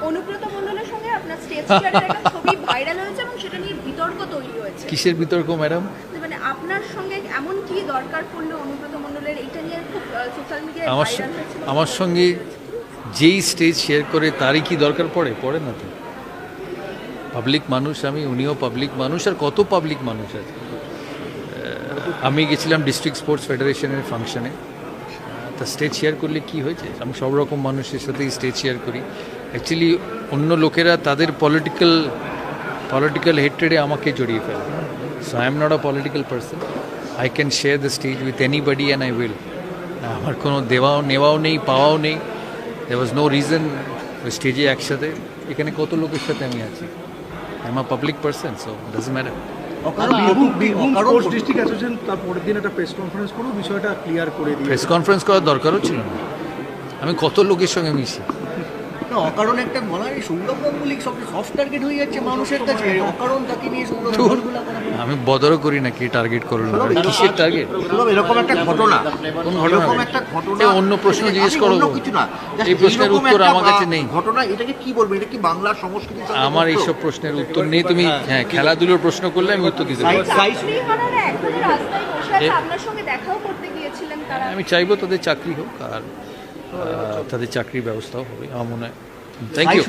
অনুব্রত মণ্ডলের সঙ্গে আপনার স্টেজ শেয়ারের একটা ছবি ভাইরাল হয়েছে এবং সেটা নিয়ে বিতর্ক তৈরি হয়েছে। কিসের বিতর্ক ম্যাডাম? মানে আপনার সঙ্গে এমন কি দরকার পড়লো অনুব্রত মণ্ডলের, এটা নিয়ে খুব সোশ্যাল মিডিয়ায় ভাইরাল হয়েছে। আমার সঙ্গে যেই স্টেজ শেয়ার করে তারই কি দরকার পড়ে না তো। পাবলিক মানুষ আমি, উনিও পাবলিক মানুষ, আর কত পাবলিক মানুষ আছে। আমি গেছিলাম ডিস্ট্রিক্ট স্পোর্টস ফেডারেশনের ফাংশনে, তা স্টেজ শেয়ার করলে কি হয়েছে? আমি সব রকম মানুষের সাথেই স্টেজ শেয়ার করি। অ্যাকচুয়ালি অন্য লোকেরা তাদের পলিটিক্যাল হেট্রেডে আমাকে জড়িয়ে ফেলে। So I am not a political person. I can share the stays with anybody and I will. আমার কোনো নেওয়াও নেই, পাওয়াও নেই। দেয়ার ওয়াজ নো রিজন ওই স্টেজে একসাথে। এখানে কত লোকের সাথে আমি আছি। I am a public person, so doesn't matter. District association তার পরের দিন একটা প্রেস কনফারেন্স করে বিষয়টা ক্লিয়ার করে দিয়ে প্রেস কনফারেন্স করার দরকারও ছিল না। আমি কত লোকের সঙ্গে মিশি। না, অকারণ একটা বলা হয় সৌরভ গাঙ্গুলি সফট টার্গেট হয়ে যাচ্ছে মানুষের কাছে, অকারণ তাকে নিয়ে সৌরভ গাঙ্গুলি আমি বদরও করি না কি টার্গেট করলো, কিসের টার্গেট? এরকম একটা ঘটনা, কোন ঘটনা? এরকম একটা ঘটনা, অন্য প্রশ্ন জিজ্ঞেস করো। অন্য কিছু না, এই প্রশ্নের উত্তর আমার কাছে নেই। ঘটনা, এটাকে কি বলবো? এটা কি বাংলার সংস্কৃতি? আমার এইসব প্রশ্নের উত্তর নেই। তুমি হ্যাঁ খেলাধুলোর প্রশ্ন করলে আমি উত্তর দিতে পারি। শ্রীহারারা এখনই রাস্তায় বসে আছে, আপনার সঙ্গে দেখাও করতে গিয়েছিলেন তারা। আমি চাইবো তাদের চাকরি হোক, আর তাদের চাকরির ব্যবস্থাও হবে আমার মনে হয়। Thank you.